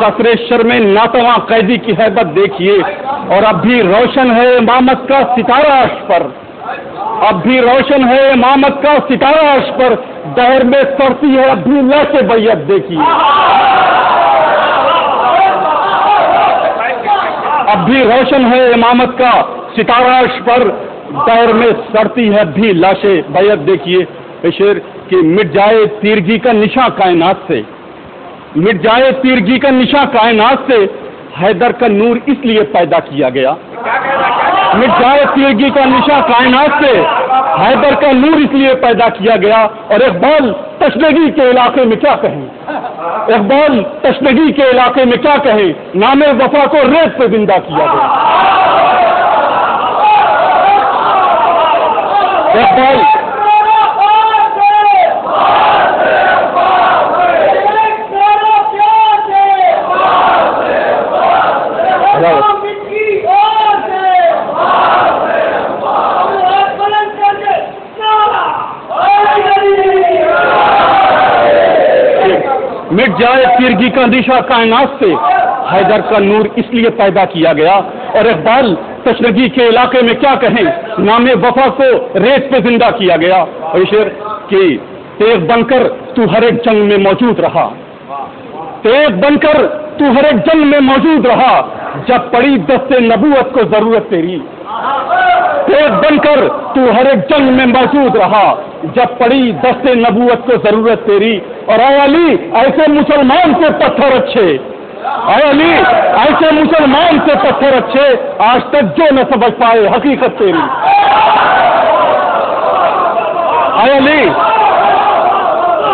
قصر شرم ناتواں قیدی کی ہیبت دیکھیے، اور اب بھی روشن ہے امامت کا ستارہ عرش پر، اب بھی روشن ہے امامت کا ستارہ عرش پر، دہر میں سڑتی ہے اب بھی لاش بیعت دیکھیے، اب بھی روشن ہے امامت کا ستارہ عرش پر، دہر میں سڑتی ہے اب بھی لاش بیعت دیکھیے۔ شعر کہ مٹ جائے تیرگی کا نشاں کائنات سے، مٹ جائے تیرگی کا نشاں کائنات سے، حیدر کا نور اس لیے پیدا کیا گیا، مٹ جائے تیرگی کا نشاں کائنات سے، حیدر کا نور اس لیے پیدا کیا گیا۔ اور اقبال تشنگی کے علاقے میں کیا کہیں، اقبال تشنگی کے علاقے میں کیا کہیں، نام وفا کو ریت پہ زندہ کیا گیا۔ اقبال مٹ جائے تیرگی کا نشاں کائنات سے، حیدر کا نور اس لیے پیدا کیا گیا۔ اور اقبال تشنگی کے علاقے میں کیا کہیں، نام وفا کو ریت پہ زندہ کیا گیا۔ اور شعر کہ تیغ بن کر تو ہر ایک جنگ میں موجود رہا، تیغ بن کر تو ہر ایک جنگ میں موجود رہا، جب پڑی دست نبوت کو ضرورت تیری، تیغ بن کر تو ہر ایک جنگ میں موجود رہا، جب پڑی دست نبوت کو ضرورت تیری۔ اور اے علی ایسے مسلمان سے پتھر اچھے، اے علی ایسے مسلمان سے پتھر اچھے، آج تک جو نہ سمجھ پائے حقیقت تیری۔ اے علی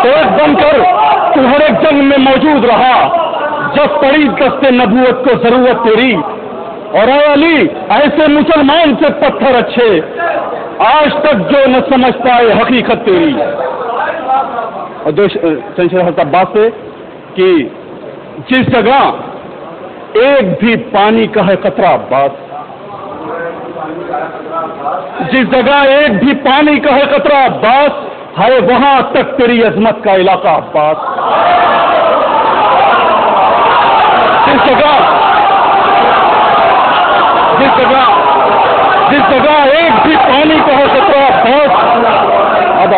تیغ بن کر تو ہر ایک جنگ میں موجود رہا، جب پڑی دست نبوت کو ضرورت تیری۔ اور اے علی ایسے مسلمان سے پتھر اچھے، آج تک جو نہ سمجھ پائے حقیقت تیری۔ اور دو سنشر حضرت عباس سے کہ جس جگہ ایک بھی پانی کا ہے قطرہ عباس، جس جگہ ایک بھی پانی کا ہے قطرہ عباس، ہے وہاں تک تیری عظمت کا علاقہ عباس۔ جس جگہ ایک بھی پانی کا ہے قطرہ عباس، اب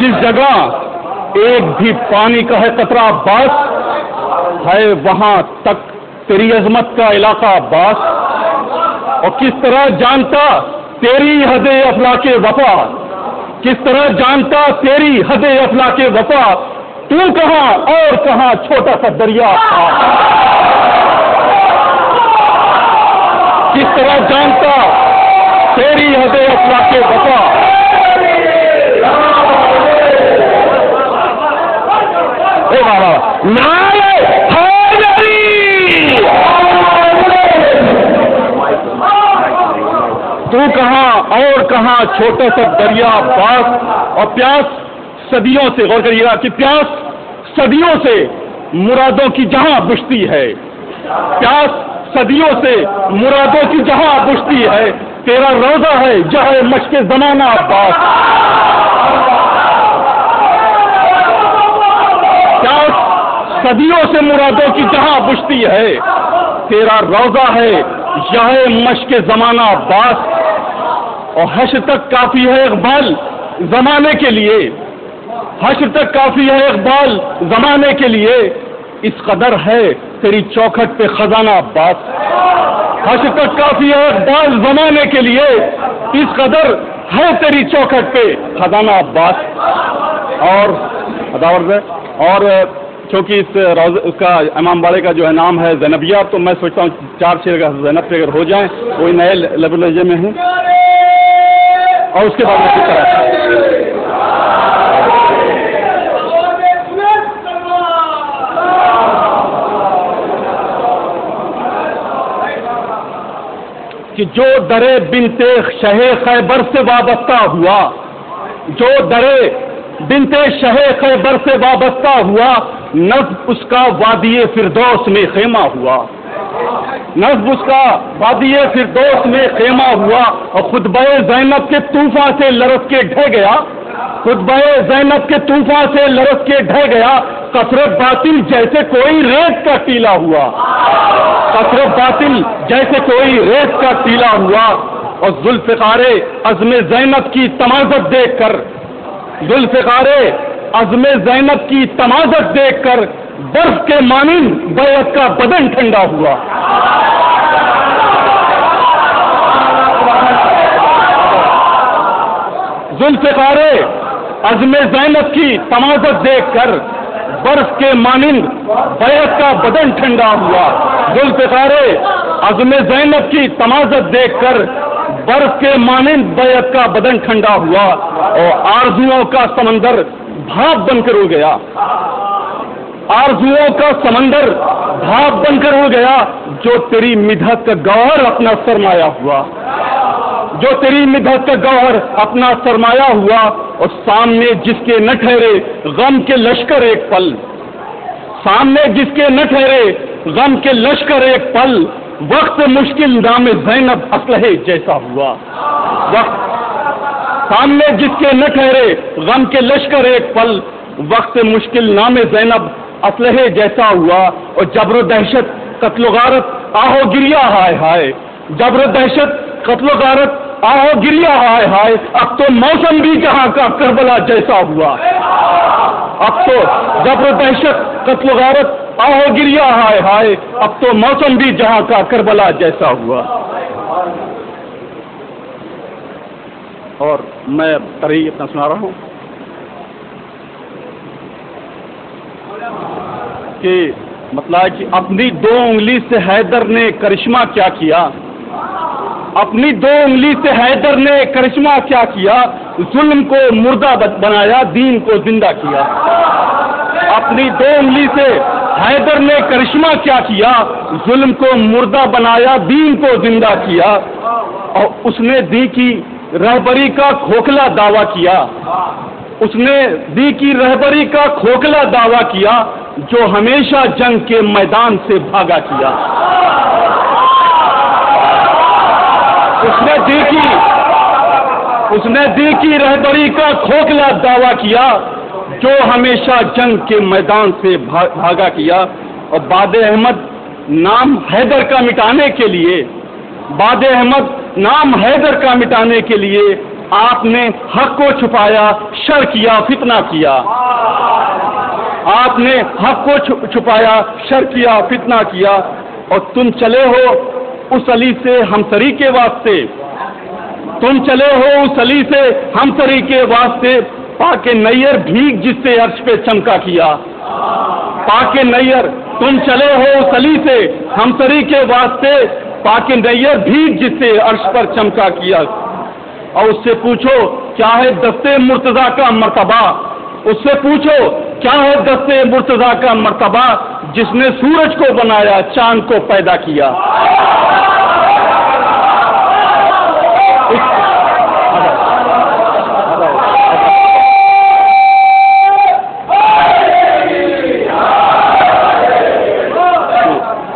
جس جگہ ایک بھی پانی کا ہے قطرہ عباس، ہے وہاں تک تیری عظمت کا علاقہ عباس۔ اور کس طرح جانتا تیری حد افلاک وفا، کس طرح جانتا تیری حد افلاک وفا، تو کہاں اور کہاں چھوٹا سا دریا تھا، کس طرح جانتا تیری حد افلاک وفا۔ تو کہاں اور کہاں چھوٹا سا دریا عباس۔ اور پیاس صدیوں سے، غور کریے گا کہ پیاس صدیوں سے مرادوں کی جہاں بجھتی ہے، پیاس صدیوں سے مرادوں کی جہاں بجھتی ہے، تیرا روزہ ہے جہاں مشق زمانہ عباس۔ پیاس صدیوں سے مرادوں کی جہاں بجھتی ہے، تیرا روزہ ہے یہ مشق زمانہ عباس۔ اور حشر تک کافی ہے اقبال زمانے کے لیے، حشر تک کافی ہے اقبال زمانے کے لیے، اس قدر ہے تیری چوکھٹ پہ خزانہ عباس۔ حشر تک کافی ہے اقبال زمانے کے لیے، اس قدر ہے تیری چوکھٹ پہ خزانہ عباس۔ اور چونکہ اس کا امام باڑے کا جو ہے نام ہے زینبیہ، تو میں سوچتا ہوں 4 شعر کا زینب پہ اگر ہو جائیں، کوئی نئے لیول درجے میں ہیں، اور اس کے بعد میں فکر ہے کہ جو درے بنتے شہ خیبر سے وابستہ ہوا، جو درے بنتے شہ خیبر سے وابستہ ہوا، نصب اس کا وادی فردوس میں خیمہ ہوا۔ نصب اس کا وادی فردوس میں خیمہ ہوا اور خطبہ زینب کے طوفان سے لرز کے ڈھہ گیا، خطبہ زینب کے طوفان سے لرز کے ڈھہ گیا، قصر باطل جیسے کوئی ریت کا ٹیلا ہوا، قصر باطل جیسے کوئی ریت کا ٹیلا ہوا۔ اور ذوالفقار عزم زینب کی تمازت دیکھ کر، ذوالفقار عزم زینب کی تمازت دیکھ کر برف کے مانند بیعت کا بدن ٹھنڈا ہوا۔ ذوالفقار عزم زینب کی تمازت دیکھ کر برف کے مانند بیعت کا بدن ٹھنڈا ہوا۔ ذوالفقار عزم زینب کی تمازت دیکھ کر برف کے مانند بیعت کا بدن ٹھنڈا ہوا اور آرزوؤں کا سمندر بھاپ بن کر اڑ گیا، آرزوؤں کا سمندر بھاپ بن کر اڑ گیا، جو تیری مدحت کا گوہر اپنا سرمایہ ہوا، جو تیری مدحت کا گوہر اپنا سرمایہ ہوا، اور سامنے جس کے نہ ٹھہرے غم کے لشکر ایک پل، سامنے جس کے نہ ٹھہرے غم کے لشکر ایک پل، وقت مشکل نام زینب اسلحے جیسا ہوا، وقت سامنے جس کے نہ ٹھہرے غم کے لشکر ایک پل، وقت مشکل نام زینب اسلحے جیسا ہوا۔ اور جبر و دہشت قتل و غارت آہو گریا ہائے ہائے، جبر و دہشت قتل و غارت آہو گریا ہائے ہائے، اب تو موسم بھی جہاں کا کربلا جیسا ہوا، اب تو جبر و دہشت قتل و غارت آہو گریا ہائے ہائے، اب تو موسم بھی جہاں کا کربلا جیسا ہوا۔ اور میں ترہی اپنا سنا رہا ہوں کہ مطلب کہ اپنی 2 انگلی سے حیدر نے کرشمہ کیا کیا، اپنی 2 انگلی سے حیدر نے کرشمہ کیا کیا، ظلم کو مردہ بنایا دین کو زندہ کیا، اپنی 2 انگلی سے حیدر نے کرشمہ کیا کیا، ظلم کو مردہ بنایا دین کو زندہ کیا، اور اس نے دی کی رہبری کا کھوکھلا دعویٰ کیا، اس نے دی کی رہبری کا کھوکھلا دعویٰ کیا، جو ہمیشہ جنگ کے میدان سے بھاگا کیا، اس نے دی کی رہبری کا کھوکھلا دعویٰ کیا، جو ہمیشہ جنگ کے میدان سے بھاگا کیا۔ اور باد احمد نام حیدر کا مٹانے کے لیے، باد احمد نام حیدر کا مٹانے کے لیے آپ نے حق کو چھپایا، شر کیا، فتنہ کیا، آپ نے حق کو چھپایا، شر کیا، فتنہ کیا، اور تم چلے ہو اس علی سے ہمسری کے واسطے، تم چلے ہو اس علی سے ہمسری کے واسطے، پاک نیر بھیگ جس سے عرش پہ چمکا کیا، پاک نیر تم چلے ہو اس علی سے ہمسری کے واسطے، پاک نیر بھیگ جس سے عرش پر چمکا کیا۔ اور اس سے پوچھو کیا ہے دستے مرتضیٰ کا مرتبہ، اس سے پوچھو کیا ہے دستے مرتضیٰ کا مرتبہ، جس نے سورج کو بنایا چاند کو پیدا کیا۔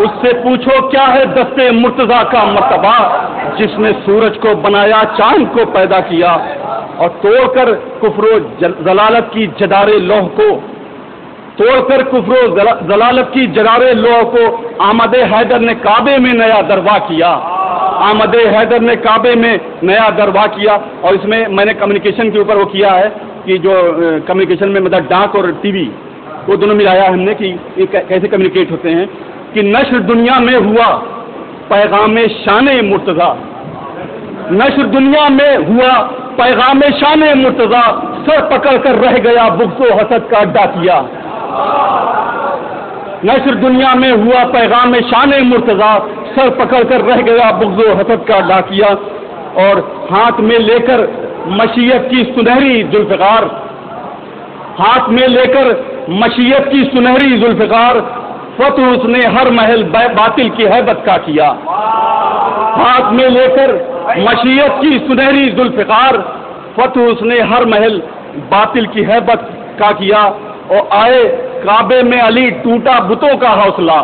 اس سے پوچھو کیا ہے دستے مرتضیٰ کا مرتبہ، جس نے سورج کو بنایا چاند کو پیدا کیا، اور توڑ کر کفر و ضلالت کی جدار لوح کو، توڑ کر کفر و ضلالت کی جدار لوح کو احمد حیدر نے کعبے میں نیا دروا کیا، احمد حیدر نے کعبے میں نیا دروا کیا۔ اور اس میں نے کمیونیکیشن کے اوپر وہ کیا ہے کہ جو کمیونیکیشن میں مطلب ڈاک اور ٹی وی وہ دونوں ملایا ہم نے کہ یہ کیسے کمیونیکیٹ ہوتے ہیں، کہ نشر دنیا میں ہوا پیغام شان مرتضیٰ، نشر دنیا میں ہوا پیغام شان مرتضیٰ، سر پکڑ کر رہ گیا بغض و حسد کا اڈا کیا، نشر دنیا میں ہوا پیغام شان مرتضیٰ، سر پکڑ کر رہ گیا بغض و حسد کا اڈا کیا۔ اور ہاتھ میں لے کر مشیت کی سنہری ذوالفقار، ہاتھ میں لے کر مشیت کی سنہری ذوالفقار، فتح اس نے ہر محل باطل کی ہیبت کا کیا، ہاتھ میں لے کر مشیت کی سنہری ذوالفقار، فتح اس نے ہر محل باطل کی ہیبت کا کیا۔ اور آئے کعبے میں علی ٹوٹا بتوں کا حوصلہ،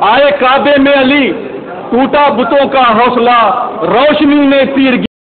آئے کعبے میں علی ٹوٹا بتوں کا حوصلہ روشنی نے تیر